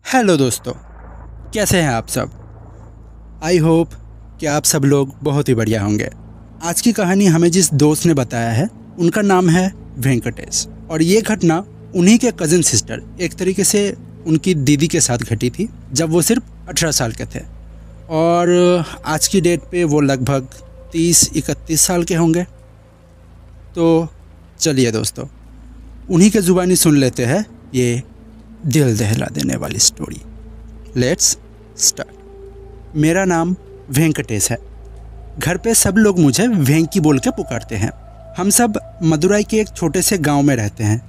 Hello दोस्तों, कैसे हैं आप सब। आई होप कि आप सब लोग बहुत ही बढ़िया होंगे। आज की कहानी हमें जिस दोस्त ने बताया है उनका नाम है वेंकटेश, और ये घटना उन्हीं के कज़न सिस्टर, एक तरीके से उनकी दीदी के साथ घटी थी जब वो सिर्फ 18 साल के थे, और आज की डेट पे वो लगभग 30-31 साल के होंगे। तो चलिए दोस्तों, उन्हीं के ज़ुबानी सुन लेते हैं ये दिल दहला देने वाली स्टोरी। Let's start. मेरा नाम वेंकटेश है। घर पे सब लोग मुझे वेंकी बोल के पुकारते हैं। हम सब मदुराई के एक छोटे से गांव में रहते हैं।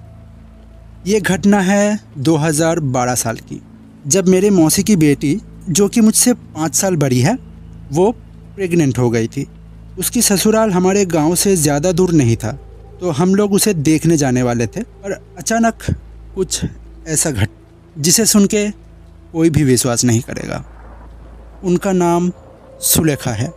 ये घटना है 2012 साल की, जब मेरे मौसी की बेटी, जो कि मुझसे 5 साल बड़ी है, वो प्रेग्नेंट हो गई थी। उसकी ससुराल हमारे गांव से ज़्यादा दूर नहीं था, तो हम लोग उसे देखने जाने वाले थे, पर अचानक कुछ ऐसा घट जिसे सुन के कोई भी विश्वास नहीं करेगा। उनका नाम सुलेखा है।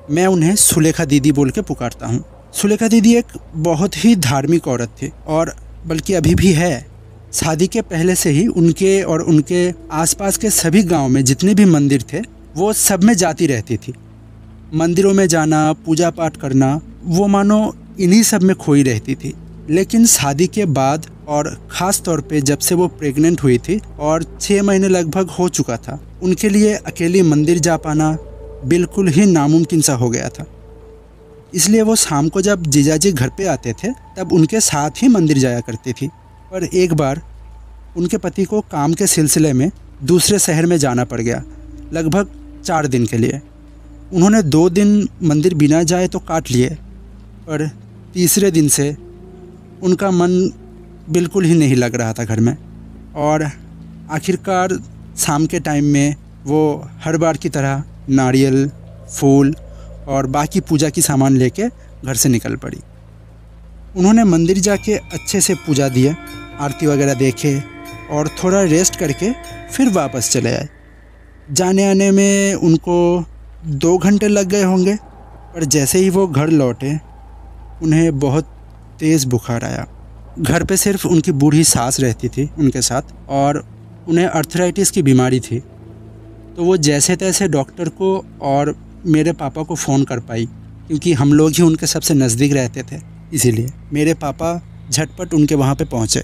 मैं उन्हें सुलेखा दीदी बोल के पुकारता हूँ। सुलेखा दीदी एक बहुत ही धार्मिक औरत थी, और बल्कि अभी भी है। शादी के पहले से ही उनके और उनके आसपास के सभी गांव में जितने भी मंदिर थे, वो सब में जाती रहती थी। मंदिरों में जाना, पूजा पाठ करना, वो मानो इन्हीं सब में खोई रहती थी। लेकिन शादी के बाद, और ख़ास तौर पे जब से वो प्रेग्नेंट हुई थी और 6 महीने लगभग हो चुका था, उनके लिए अकेले मंदिर जा पाना बिल्कुल ही नामुमकिन सा हो गया था। इसलिए वो शाम को जब जीजाजी घर पे आते थे, तब उनके साथ ही मंदिर जाया करती थी। पर एक बार उनके पति को काम के सिलसिले में दूसरे शहर में जाना पड़ गया, लगभग 4 दिन के लिए। उन्होंने 2 दिन मंदिर बिना जाए तो काट लिए, पर तीसरे दिन से उनका मन बिल्कुल ही नहीं लग रहा था घर में, और आखिरकार शाम के टाइम में वो हर बार की तरह नारियल, फूल और बाकी पूजा की सामान लेके घर से निकल पड़ी। उन्होंने मंदिर जाके अच्छे से पूजा दिए, आरती वगैरह देखे और थोड़ा रेस्ट करके फिर वापस चले आए। जाने आने में उनको 2 घंटे लग गए होंगे, पर जैसे ही वो घर लौटे, उन्हें बहुत तेज़ बुखार आया। घर पे सिर्फ उनकी बूढ़ी सास रहती थी उनके साथ, और उन्हें अर्थराइटिस की बीमारी थी। तो वो जैसे तैसे डॉक्टर को और मेरे पापा को फ़ोन कर पाई, क्योंकि हम लोग ही उनके सबसे नज़दीक रहते थे। इसीलिए मेरे पापा झटपट उनके वहाँ पे पहुँचे,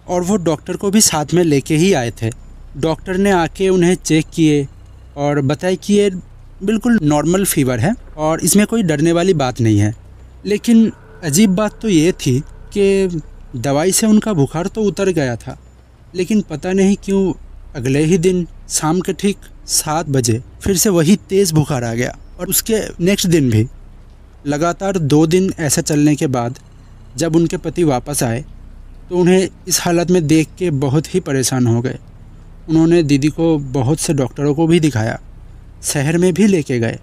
और वो डॉक्टर को भी साथ में लेके ही आए थे। डॉक्टर ने आके उन्हें चेक किए और बताया कि ये बिल्कुल नॉर्मल फीवर है और इसमें कोई डरने वाली बात नहीं है। लेकिन अजीब बात तो ये थी कि दवाई से उनका बुखार तो उतर गया था, लेकिन पता नहीं क्यों अगले ही दिन शाम के ठीक 7 बजे फिर से वही तेज़ बुखार आ गया। और उसके नेक्स्ट दिन भी लगातार 2 दिन ऐसा चलने के बाद जब उनके पति वापस आए, तो उन्हें इस हालत में देख के बहुत ही परेशान हो गए। उन्होंने दीदी को बहुत से डॉक्टरों को भी दिखाया, शहर में भी लेके गए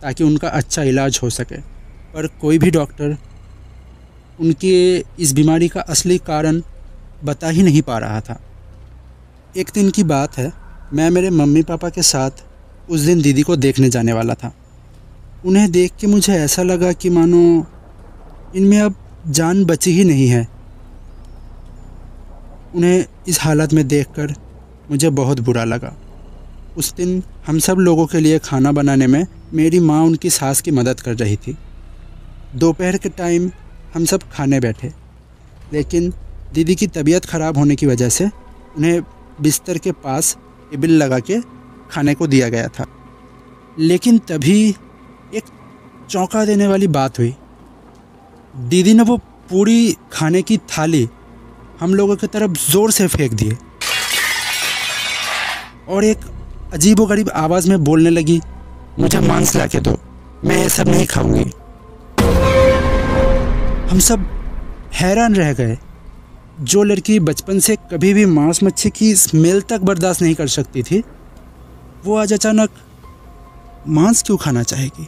ताकि उनका अच्छा इलाज हो सके, पर कोई भी डॉक्टर उनके इस बीमारी का असली कारण बता ही नहीं पा रहा था। एक दिन की बात है, मैं मेरे मम्मी पापा के साथ उस दिन दीदी को देखने जाने वाला था। उन्हें देख के मुझे ऐसा लगा कि मानो इनमें अब जान बची ही नहीं है। उन्हें इस हालत में देखकर मुझे बहुत बुरा लगा। उस दिन हम सब लोगों के लिए खाना बनाने में मेरी माँ उनकी सास की मदद कर रही थी। दोपहर के टाइम हम सब खाने बैठे, लेकिन दीदी की तबीयत ख़राब होने की वजह से उन्हें बिस्तर के पास टेबल लगा के खाने को दिया गया था। लेकिन तभी एक चौंका देने वाली बात हुई। दीदी ने वो पूरी खाने की थाली हम लोगों की तरफ ज़ोर से फेंक दिए, और एक अजीबोगरीब आवाज़ में बोलने लगी, मुझे मांस ला के दो, मैं ये सब नहीं खाऊंगी। हम सब हैरान रह गए। जो लड़की बचपन से कभी भी मांस मच्छी की स्मेल तक बर्दाश्त नहीं कर सकती थी, वो आज अचानक मांस क्यों खाना चाहेगी।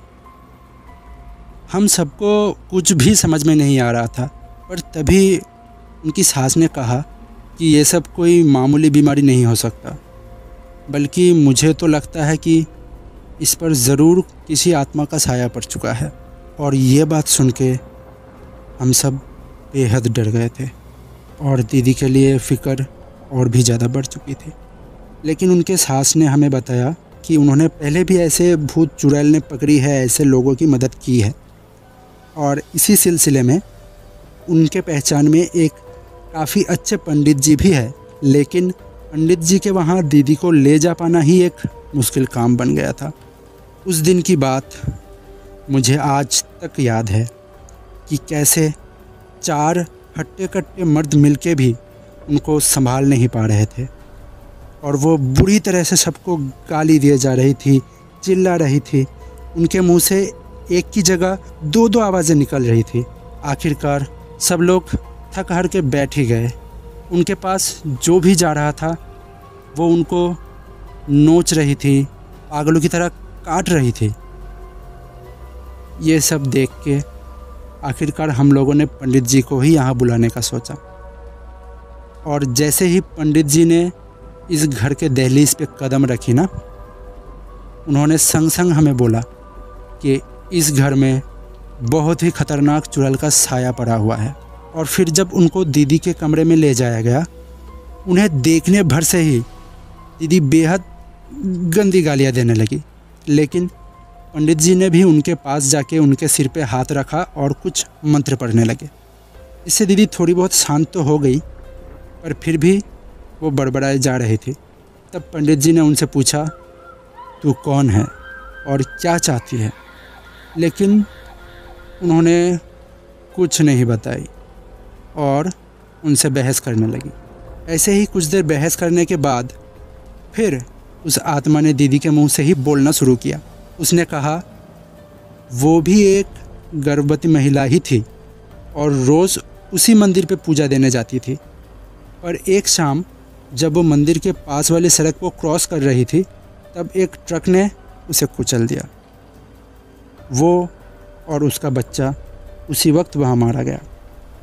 हम सबको कुछ भी समझ में नहीं आ रहा था, पर तभी उनकी सास ने कहा कि ये सब कोई मामूली बीमारी नहीं हो सकता, बल्कि मुझे तो लगता है कि इस पर ज़रूर किसी आत्मा का साया पड़ चुका है। और ये बात सुन के हम सब बेहद डर गए थे, और दीदी के लिए फ़िक्र और भी ज़्यादा बढ़ चुकी थी। लेकिन उनके सास ने हमें बताया कि उन्होंने पहले भी ऐसे भूत चुड़ैल ने पकड़ी है, ऐसे लोगों की मदद की है। और इसी सिलसिले में उनके पहचान में एक काफ़ी अच्छे पंडित जी भी है, लेकिन पंडित जी के वहाँ दीदी को ले जा पाना ही एक मुश्किल काम बन गया था। उस दिन की बात मुझे आज तक याद है कि कैसे 4 हट्टे-कट्टे मर्द मिलके भी उनको संभाल नहीं पा रहे थे और वो बुरी तरह से सबको गाली दिए जा रही थी, चिल्ला रही थी। उनके मुंह से एक की जगह 2-2 आवाज़ें निकल रही थी। आखिरकार सब लोग थक हार के बैठ ही गए। उनके पास जो भी जा रहा था वो उनको नोच रही थी, पागलों की तरह काट रही थी। ये सब देख के आखिरकार हम लोगों ने पंडित जी को ही यहाँ बुलाने का सोचा। और जैसे ही पंडित जी ने इस घर के दहलीज पे कदम रखी ना, उन्होंने संग संग हमें बोला कि इस घर में बहुत ही खतरनाक चुड़ैल का साया पड़ा हुआ है। और फिर जब उनको दीदी के कमरे में ले जाया गया, उन्हें देखने भर से ही दीदी बेहद गंदी गालियाँ देने लगी। लेकिन पंडित जी ने भी उनके पास जाके उनके सिर पे हाथ रखा और कुछ मंत्र पढ़ने लगे। इससे दीदी थोड़ी बहुत शांत तो हो गई, पर फिर भी वो बड़बड़ाए जा रही थी। तब पंडित जी ने उनसे पूछा, तू कौन है और क्या चाहती है? लेकिन उन्होंने कुछ नहीं बताई और उनसे बहस करने लगी। ऐसे ही कुछ देर बहस करने के बाद फिर उस आत्मा ने दीदी के मुंह से ही बोलना शुरू किया। उसने कहा वो भी एक गर्भवती महिला ही थी और रोज़ उसी मंदिर पे पूजा देने जाती थी। पर एक शाम जब वो मंदिर के पास वाली सड़क को क्रॉस कर रही थी, तब एक ट्रक ने उसे कुचल दिया। वो और उसका बच्चा उसी वक्त वहाँ मारा गया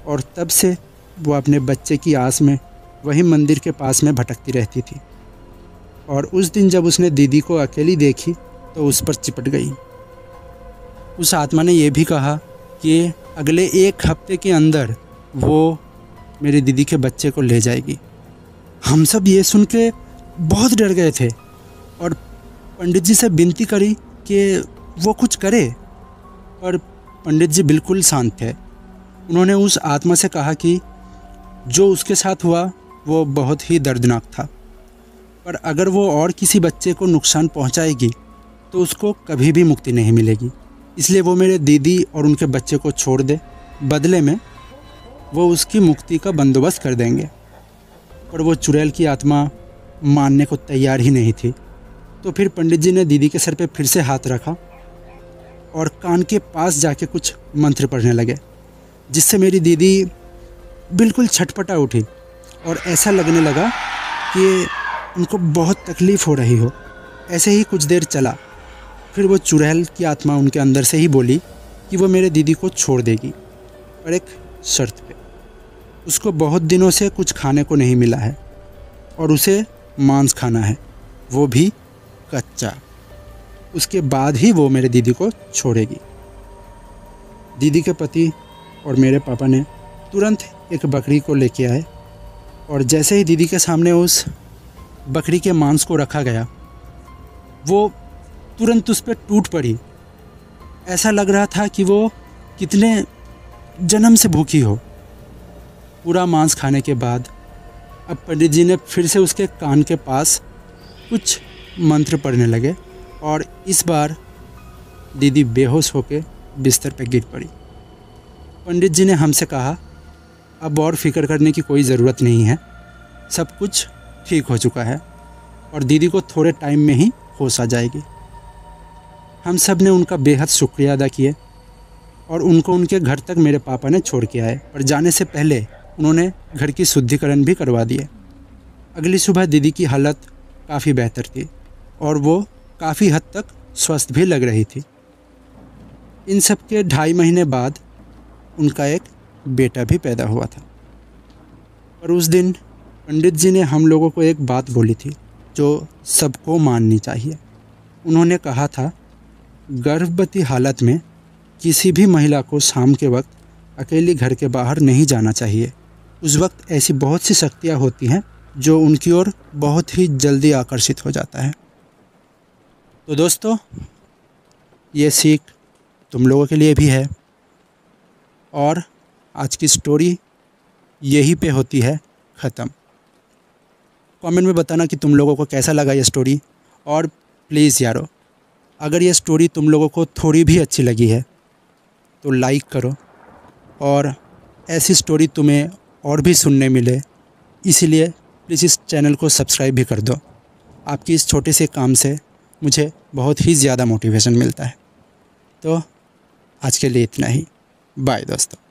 और तब से वो अपने बच्चे की आस में वही मंदिर के पास में भटकती रहती थी। और उस दिन जब उसने दीदी को अकेली देखी तो उस पर चिपट गई। उस आत्मा ने यह भी कहा कि अगले 1 हफ्ते के अंदर वो मेरी दीदी के बच्चे को ले जाएगी। हम सब ये सुन के बहुत डर गए थे और पंडित जी से विनती करी कि वो कुछ करे, पर पंडित जी बिल्कुल शांत थे। उन्होंने उस आत्मा से कहा कि जो उसके साथ हुआ वो बहुत ही दर्दनाक था, पर अगर वो और किसी बच्चे को नुकसान पहुंचाएगी तो उसको कभी भी मुक्ति नहीं मिलेगी। इसलिए वो मेरे दीदी और उनके बच्चे को छोड़ दे, बदले में वो उसकी मुक्ति का बंदोबस्त कर देंगे। पर वो चुड़ैल की आत्मा मानने को तैयार ही नहीं थी। तो फिर पंडित जी ने दीदी के सर पे फिर से हाथ रखा और कान के पास जाके कुछ मंत्र पढ़ने लगे, जिससे मेरी दीदी बिल्कुल छटपटा उठी और ऐसा लगने लगा कि उनको बहुत तकलीफ़ हो रही हो। ऐसे ही कुछ देर चला, फिर वो चुड़ैल की आत्मा उनके अंदर से ही बोली कि वो मेरे दीदी को छोड़ देगी, पर एक शर्त पे। उसको बहुत दिनों से कुछ खाने को नहीं मिला है और उसे मांस खाना है, वो भी कच्चा। उसके बाद ही वो मेरे दीदी को छोड़ेगी। दीदी के पति और मेरे पापा ने तुरंत एक बकरी को लेके आए और जैसे ही दीदी के सामने उस बकरी के मांस को रखा गया, वो तुरंत उस पर टूट पड़ी। ऐसा लग रहा था कि वो कितने जन्म से भूखी हो। पूरा मांस खाने के बाद अब पंडित जी ने फिर से उसके कान के पास कुछ मंत्र पढ़ने लगे और इस बार दीदी बेहोश होकर बिस्तर पर गिर पड़ी। पंडित जी ने हमसे कहा, अब और फिक्र करने की कोई ज़रूरत नहीं है, सब कुछ ठीक हो चुका है और दीदी को थोड़े टाइम में ही होश आ जाएगी। हम सब ने उनका बेहद शुक्रिया अदा किए और उनको उनके घर तक मेरे पापा ने छोड़ के आए, पर जाने से पहले उन्होंने घर की शुद्धिकरण भी करवा दिए। अगली सुबह दीदी की हालत काफ़ी बेहतर थी और वो काफ़ी हद तक स्वस्थ भी लग रही थी। इन सब के 2.5 महीने बाद उनका एक बेटा भी पैदा हुआ था। पर उस दिन पंडित जी ने हम लोगों को एक बात बोली थी जो सबको माननी चाहिए। उन्होंने कहा था, गर्भवती हालत में किसी भी महिला को शाम के वक्त अकेली घर के बाहर नहीं जाना चाहिए। उस वक्त ऐसी बहुत सी शक्तियाँ होती हैं जो उनकी ओर बहुत ही जल्दी आकर्षित हो जाता है। तो दोस्तों, ये सीख तुम लोगों के लिए भी है और आज की स्टोरी यहीं पे होती है ख़त्म। कमेंट में बताना कि तुम लोगों को कैसा लगा ये स्टोरी। और प्लीज़ यारो, अगर ये स्टोरी तुम लोगों को थोड़ी भी अच्छी लगी है तो लाइक करो, और ऐसी स्टोरी तुम्हें और भी सुनने मिले इसीलिए प्लीज़ इस चैनल को सब्सक्राइब भी कर दो। आपकी इस छोटे से काम से मुझे बहुत ही ज़्यादा मोटिवेशन मिलता है। तो आज के लिए इतना ही। बाय दोस्तों।